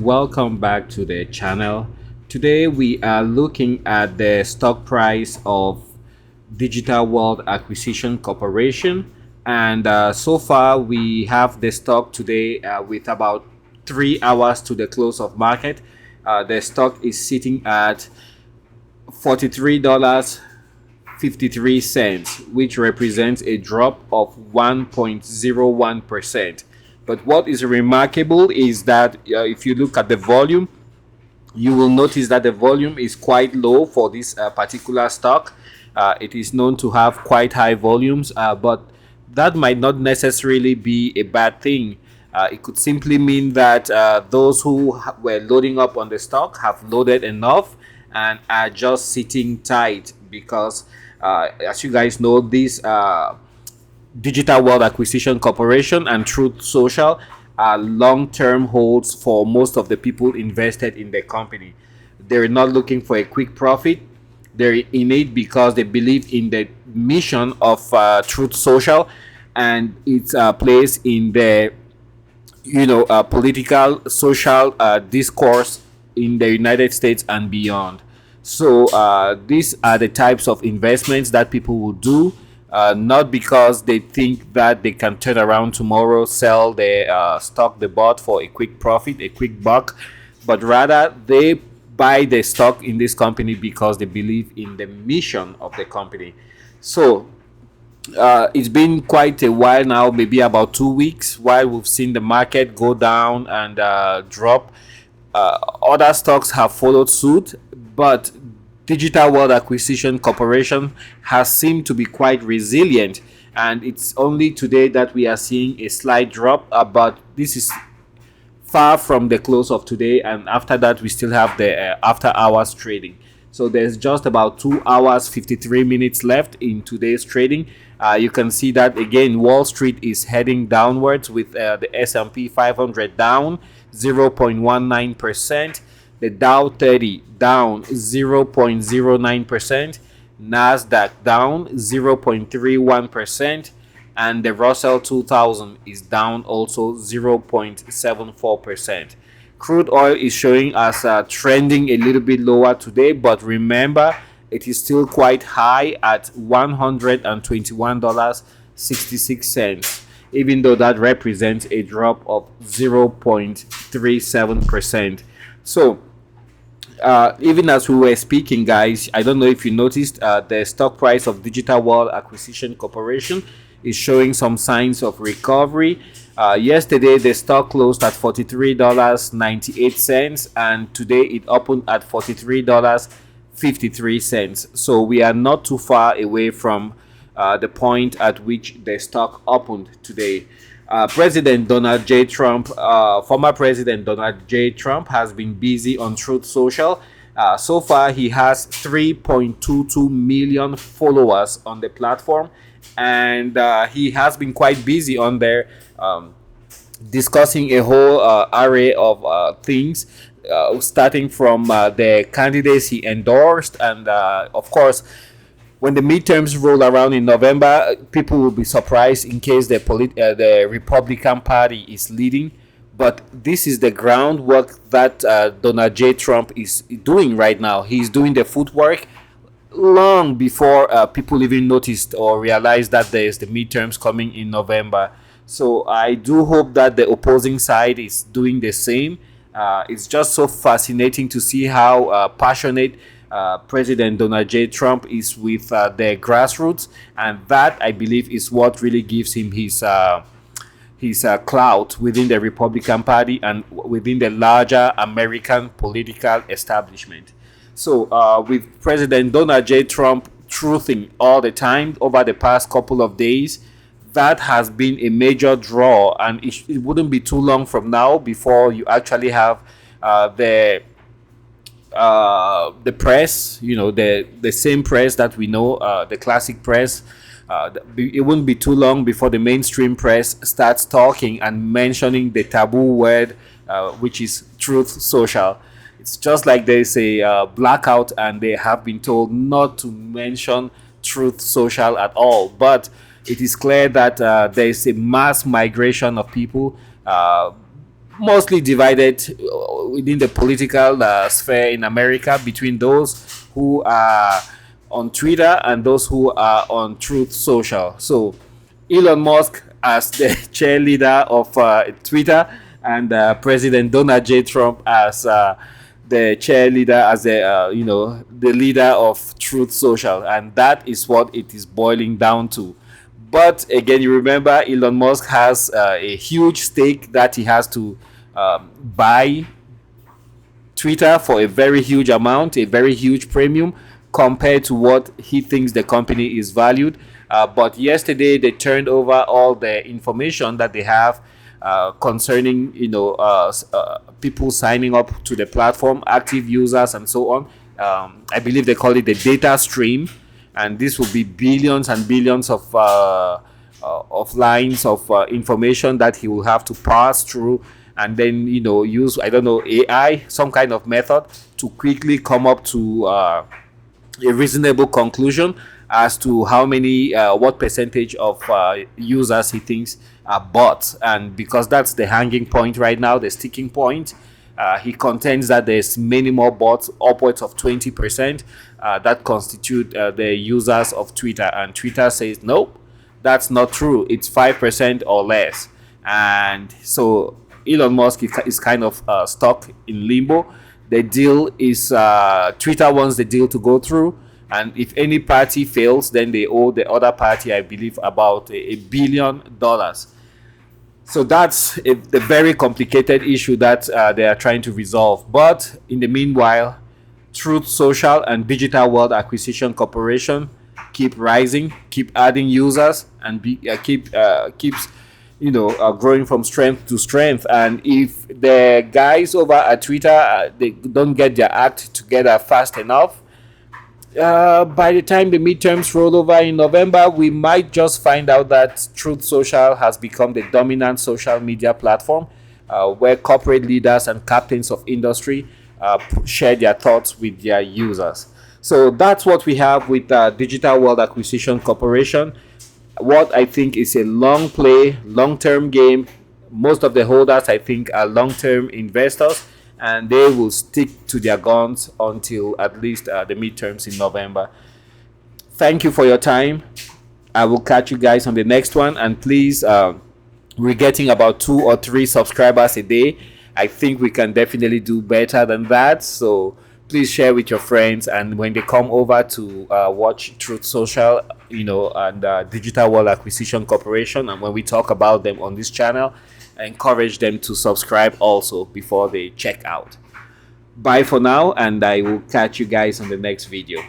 Welcome back to the channel. Today we are looking at the stock price of Digital World Acquisition Corporation, and so far we have the stock today with about 3 hours to the close of market. The stock is sitting at $43.53, which represents a drop of 1.01%. But what is remarkable is that if you look at the volume, you will notice that the volume is quite low for this particular stock. It is known to have quite high volumes, but that might not necessarily be a bad thing. It could simply mean that those who were loading up on the stock have loaded enough and are just sitting tight because, as you guys know, this Digital World Acquisition Corporation and Truth Social are long-term holds for most of the people invested in the company. They're not looking for a quick profit. They're in it because they believe in the mission of Truth Social and its place in the political social discourse in the United States and beyond. So these are the types of investments that people will do, not because they think that they can turn around tomorrow, sell the stock they bought for a quick profit, a quick buck, but rather they buy the stock in this company because they believe in the mission of the company. So it's been quite a while now, maybe about 2 weeks, while we've seen the market go down and drop. Other stocks have followed suit, but Digital World Acquisition Corporation has seemed to be quite resilient, and it's only today that we are seeing a slight drop, but this is far from the close of today, and after that we still have the after hours trading. So there's just about 2 hours 53 minutes left in today's trading. You can see that again Wall Street is heading downwards with the S&P 500 down 0.19%, the Dow 30 down 0.09%, Nasdaq down 0.31%, and the Russell 2000 is down also 0.74%. Crude oil is showing us trending a little bit lower today, but remember it is still quite high at $121.66, even though that represents a drop of 0.37%. So even as we were speaking, guys, I don't know if you noticed, the stock price of Digital World Acquisition Corporation is showing some signs of recovery. Yesterday the stock closed at $43.98, and today it opened at $43.53. So we are not too far away from the point at which the stock opened today. President Donald J. Trump, former President Donald J. Trump, has been busy on Truth Social. So far, he has 3.22 million followers on the platform, and he has been quite busy on there, discussing a whole array of things, starting from the candidates he endorsed, and of course, when the midterms roll around in November, people will be surprised in case the Republican Party is leading. But this is the groundwork that Donald J. Trump is doing right now. He's doing the footwork long before people even noticed or realized that there's the midterms coming in November. So I do hope that the opposing side is doing the same. It's just so fascinating to see how passionate President Donald J. Trump is with the grassroots, and that, I believe, is what really gives him his clout within the Republican Party and within the larger American political establishment. So with President Donald J. Trump truthing all the time over the past couple of days, that has been a major draw, and it wouldn't be too long from now before you actually have the press, the same press that we know, the classic press. It wouldn't be too long before the mainstream press starts talking and mentioning the taboo word, which is Truth Social. It's just like there's a blackout and they have been told not to mention Truth Social at all. But it is clear that there is a mass migration of people mostly divided within the political sphere in America between those who are on Twitter and those who are on Truth Social. So Elon Musk as the cheerleader of Twitter, and President Donald J. Trump as the cheerleader, as the the leader of Truth Social, and that is what it is boiling down to. But again, you remember Elon Musk has a huge stake that he has to buy Twitter for a very huge amount, a very huge premium compared to what he thinks the company is valued. But yesterday they turned over all the information that they have concerning people signing up to the platform, active users, and so on. I believe they call it the data stream, and this will be billions and billions of lines of information that he will have to pass through, and then use, I don't know, AI, some kind of method to quickly come up to a reasonable conclusion as to how many what percentage of users he thinks are bots. And because that's the hanging point right now, the sticking point, he contends that there's many more bots, upwards of 20%, that constitute the users of Twitter, and Twitter says nope, that's not true, it's 5% or less. And so Elon Musk is kind of stuck in limbo. The deal is Twitter wants the deal to go through, and if any party fails, then they owe the other party, I believe, about $1 billion. So that's a very complicated issue that they are trying to resolve. But in the meanwhile, Truth Social and Digital World Acquisition Corporation keep rising, keep adding users, and keeps growing from strength to strength. And if the guys over at Twitter they don't get their act together fast enough, by the time the midterms roll over in November, we might just find out that Truth Social has become the dominant social media platform, where corporate leaders and captains of industry share their thoughts with their users. So that's what we have with Digital World Acquisition Corporation. What I think is a long play, long-term game. Most of the holders, I think, are long-term investors, and they will stick to their guns until at least the midterms in November. Thank you for your time. I will catch you guys on the next one, and please, we're getting about 2 or 3 subscribers a day. I think we can definitely do better than that, so please share with your friends, and when they come over to watch Truth Social, and Digital World Acquisition Corporation, and when we talk about them on this channel, I encourage them to subscribe also before they check out. Bye for now, and I will catch you guys on the next video.